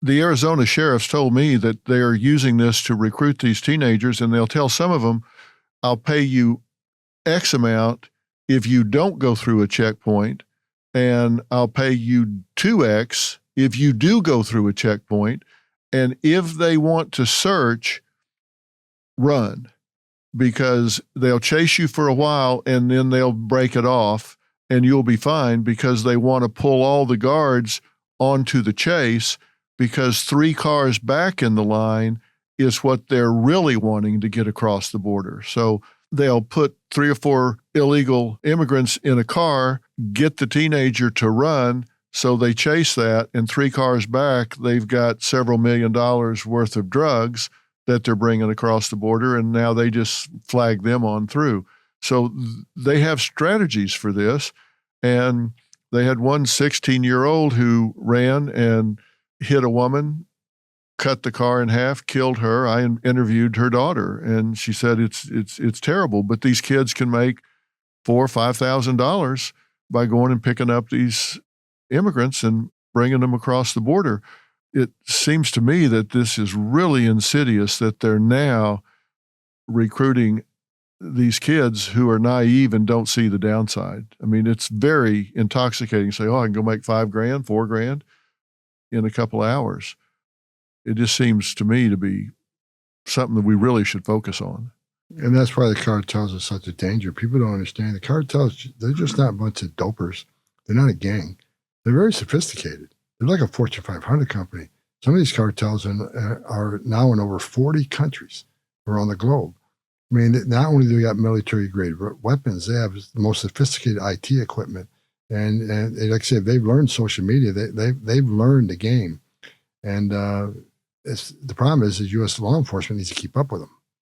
The Arizona sheriffs told me that they're using this to recruit these teenagers, and they'll tell some of them, I'll pay you X amount if you don't go through a checkpoint, and I'll pay you 2X if you do go through a checkpoint. And if they want to search, run, because they'll chase you for a while and then they'll break it off and you'll be fine, because they want to pull all the guards onto the chase, because 3 cars back in the line is what they're really wanting to get across the border. So they'll put 3 or 4 illegal immigrants in a car, get the teenager to run, so they chase that, and 3 cars back, they've got several $1 million worth of drugs that they're bringing across the border, and now they just flag them on through. So they have strategies for this, and they had one 16-year-old who ran and hit a woman, cut the car in half, killed her. I interviewed her daughter, and she said it's terrible, but these kids can make $4,000 or $5,000 by going and picking up these immigrants and bringing them across the border. It seems to me that this is really insidious, that they're now recruiting these kids who are naive and don't see the downside. I mean, it's very intoxicating to say, oh, I can go make $5,000, $4,000 in a couple of hours. It just seems to me to be something that we really should focus on. And that's why the cartels are such a danger. People don't understand. The cartels, they're just not a bunch of dopers. They're not a gang. They're very sophisticated. They're like a Fortune 500 company. Some of these cartels are now in over 40 countries around the globe. I mean, not only do they got military-grade weapons, they have the most sophisticated IT equipment. And like I said, they've learned social media. They've learned the game. And the problem is U.S. law enforcement needs to keep up with them.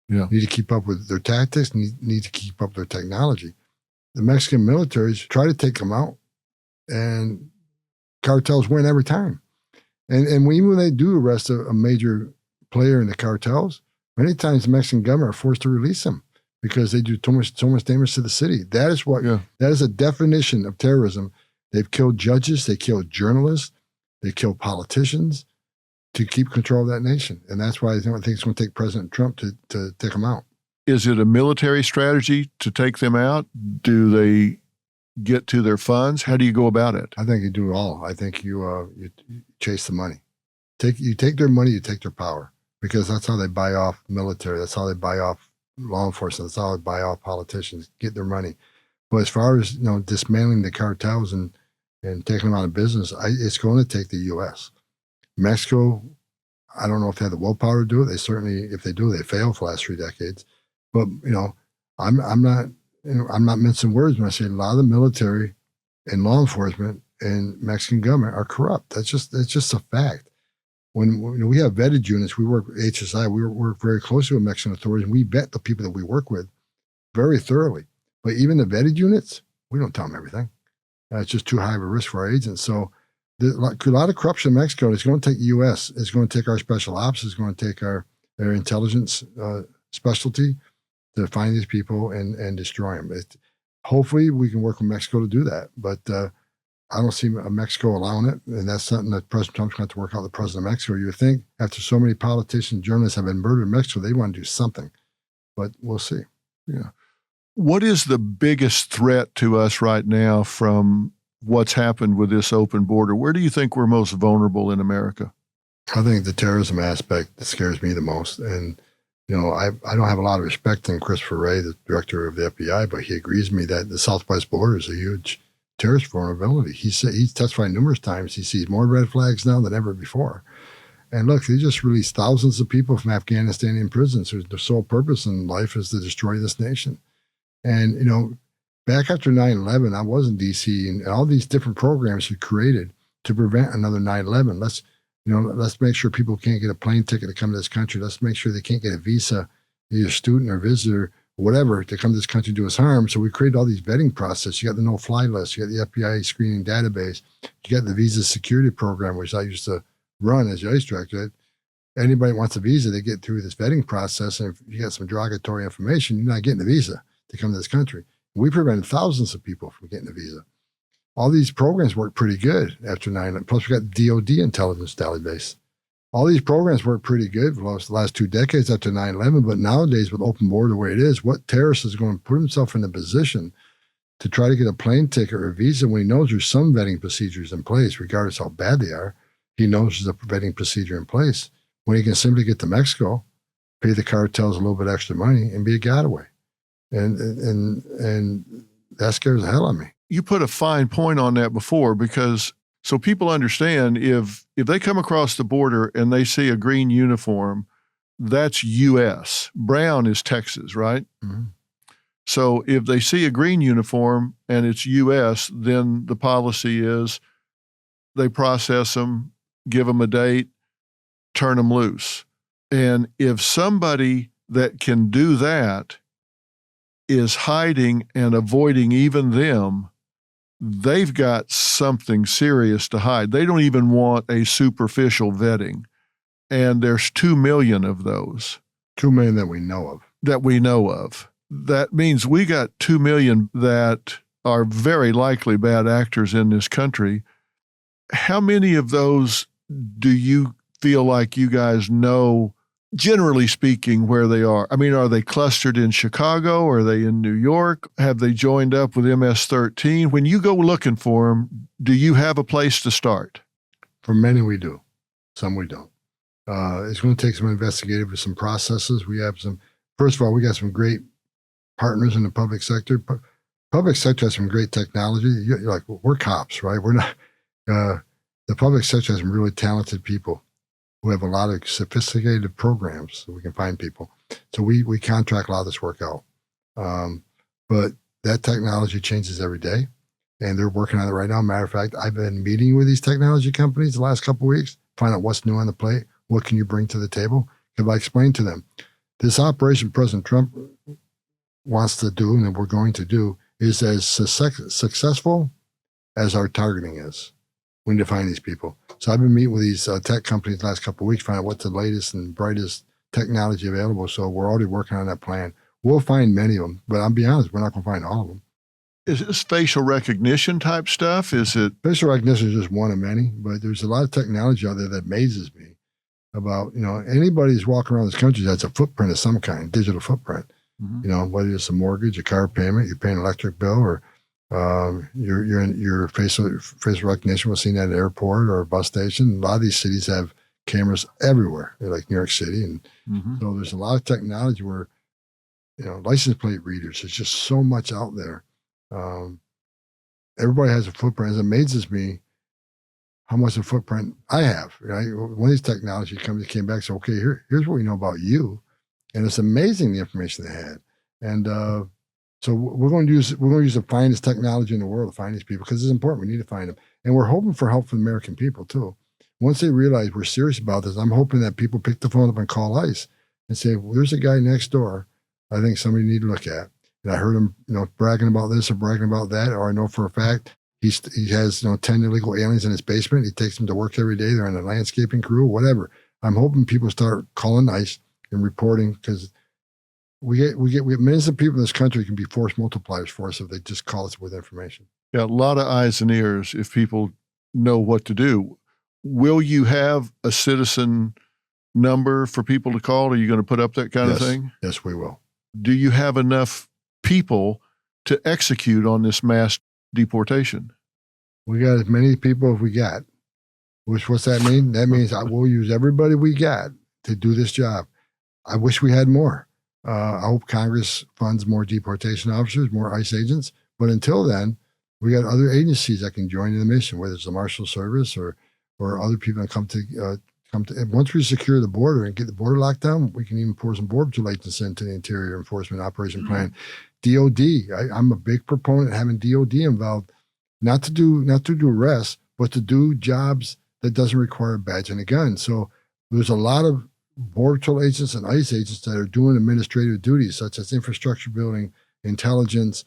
Yeah. Need to keep up with their tactics, need to keep up with their technology. The Mexican militaries try to take them out, and cartels win every time. And even when they do arrest a major player in the cartels, many times the Mexican government are forced to release them because they do so much damage to the city. That is that is a definition of terrorism. They've killed judges, they killed journalists, they killed politicians to keep control of that nation. And that's why I think it's going to take President Trump to take them out. Is it a military strategy to take them out? Do they get to their funds? How do you go about it? I think you do it all. I think you chase the money. You take their money, you take their power, because that's how they buy off military. That's how they buy off law enforcement. That's how they buy off politicians, get their money. But as far as dismantling the cartels and taking them out of business, it's going to take the U.S. Mexico, I don't know if they have the willpower to do it. They certainly, if they do, they fail for the last 3 decades. But I'm not mincing words when I say a lot of the military and law enforcement and Mexican government are corrupt. That's just a fact. When we have vetted units, we work with HSI. We work very closely with Mexican authorities, and we vet the people that we work with very thoroughly. But even the vetted units, we don't tell them everything. It's just too high of a risk for our agents. So there's a lot of corruption in Mexico. It's going to take the U.S. It's going to take our special ops. It's going to take our intelligence specialty to find these people and destroy them. Hopefully, we can work with Mexico to do that. But I don't see Mexico allowing it. And that's something that President Trump's going to have to work out with the president of Mexico. You would think after so many politicians, journalists have been murdered in Mexico, they want to do something. But we'll see. Yeah. What is the biggest threat to us right now from what's happened with this open border? Where do you think we're most vulnerable in America? I think the terrorism aspect scares me the most. And, I don't have a lot of respect in Christopher Wray, the director of the FBI, but he agrees with me that the southwest border is a huge terrorist vulnerability. He's testified numerous times. He sees more red flags now than ever before. And look, they just released thousands of people from Afghanistan in prisons whose their sole purpose in life is to destroy this nation. And, back after 9/11, I was in D.C., and all these different programs we created to prevent another 9/11. Let's make sure people can't get a plane ticket to come to this country. Let's make sure they can't get a visa, either student or visitor, or whatever, to come to this country to do us harm. So we created all these vetting processes. You got the no-fly list. You got the FBI screening database. You got the visa security program, which I used to run as the ICE director. Anybody wants a visa, they get through this vetting process. And if you got some derogatory information, you're not getting a visa to come to this country. We prevented thousands of people from getting a visa. All these programs worked pretty good after 9/11. Plus, we got the DOD intelligence database. all these programs work pretty good for the last 2 decades after 9/11. But nowadays, with open border the way it is, what terrorist is going to put himself in a position to try to get a plane ticket or a visa when he knows there's some vetting procedures in place, regardless how bad they are? He knows there's a vetting procedure in place when he can simply get to Mexico, pay the cartels a little bit extra money, and be a getaway. And that scares the hell out of me. You put a fine point on that before, because so people understand if they come across the border and they see a green uniform, that's U.S. Brown is Texas, right? Mm-hmm. So if they see a green uniform and it's U.S., then the policy is they process them, give them a date, turn them loose. And if somebody that can do that is hiding and avoiding even them, they've got something serious to hide. They don't even want a superficial vetting. And there's 2 million of those. 2 million that we know of. That means we got 2 million that are very likely bad actors in this country. How many of those do you feel like you guys know, generally speaking, where they are? I mean, are they clustered in Chicago? Are they in New York? Have they joined up with MS-13? When you go looking for them, do you have a place to start? For many, we do. Some we don't. It's going to take some investigative with some processes. We have some, first of all, we got some great partners in the public sector. Public sector has some great technology. You're like, well, we're cops, right? We're not. The public sector has some really talented people who have a lot of sophisticated programs so we can find people. So we contract a lot of this work out. But that technology changes every day, and they're working on it right now. Matter of fact, I've been meeting with these technology companies the last couple of weeks, find out what's new on the plate. What can you bring to the table? If I explain to them, this operation President Trump wants to do and that we're going to do is as successful as our targeting is. We need to find these people. So I've been meeting with these tech companies the last couple of weeks, find out what's the latest and brightest technology available. So we're already working on that plan. We'll find many of them, but I'll be honest, we're not going to find all of them. Is this facial recognition type stuff? Is it? Facial recognition is just one of many, but there's a lot of technology out there that amazes me about, anybody who's walking around this country that's a footprint of some kind, digital footprint. Mm-hmm. Whether it's a mortgage, a car payment, you're paying an electric bill, or your facial recognition was seen at an airport or a bus station. A lot of these cities have cameras everywhere, like New York City, and so there's a lot of technology where license plate readers. There's just so much out there. Everybody has a footprint. It amazes me how much of a footprint I have. Right? One of these technology companies came back and said, "Okay, here's what we know about you," and it's amazing the information they had. And so we're going to use the finest technology in the world to find these people because it's important. We need to find them, and we're hoping for help from the American people too. Once they realize we're serious about this, I'm hoping that people pick the phone up and call ICE and say, well, "There's a guy next door. I think somebody need to look at." And I heard him, bragging about this or bragging about that, or I know for a fact he has 10 illegal aliens in his basement. He takes them to work every day. They're on a landscaping crew, whatever. I'm hoping people start calling ICE and reporting because we have millions of people in this country can be force multipliers for us if they just call us with information. Yeah, a lot of eyes and ears if people know what to do. Will you have a citizen number for people to call? Are you going to put up that kind of thing? Yes, we will. Do you have enough people to execute on this mass deportation? We got as many people as we got. What's that mean? That means I will use everybody we got to do this job. I wish we had more. I hope Congress funds more deportation officers, more ICE agents. But until then, we got other agencies that can join in the mission, whether it's the Marshal Service or other people that come to. And once we secure the border and get the border locked down, we can even pour some border agents into the Interior Enforcement Operation Plan. DOD, I'm a big proponent of having DOD involved, not to do arrests, but to do jobs that doesn't require a badge and a gun. So there's a lot of Border Patrol agents and ICE agents that are doing administrative duties, such as infrastructure building, intelligence,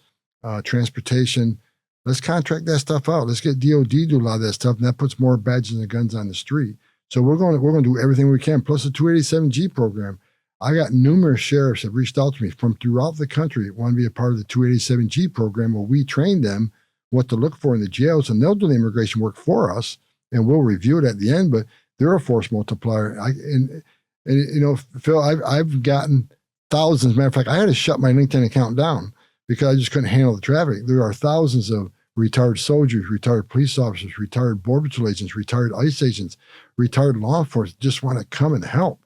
transportation. Let's contract that stuff out. Let's get DOD to do a lot of that stuff, and that puts more badges and guns on the street. So we're going to do everything we can. Plus the 287G program. I got numerous sheriffs that reached out to me from throughout the country that want to be a part of the 287G program, where we train them what to look for in the jails, and they'll do the immigration work for us, and we'll review it at the end. But they're a force multiplier. And you know, Phil, I've gotten thousands. Matter of fact, I had to shut my LinkedIn account down because I just couldn't handle the traffic. There are thousands of retired soldiers, retired police officers, retired Border Patrol agents, retired ICE agents, retired law enforcement just want to come and help.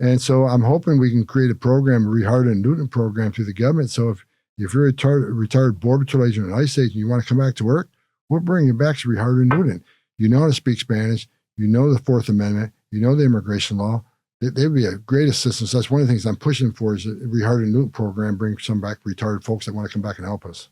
And so I'm hoping we can create a program, a rehire and Newton program through the government. So if you're a retired Border Patrol agent or an ICE agent, you want to come back to work, we'll bring you back to rehire and Newton. You know how to speak Spanish. You know the Fourth Amendment. You know the immigration law. They'd be a great assistance. That's one of the things I'm pushing for is a rehire and Newton program, bring some back retired folks that want to come back and help us.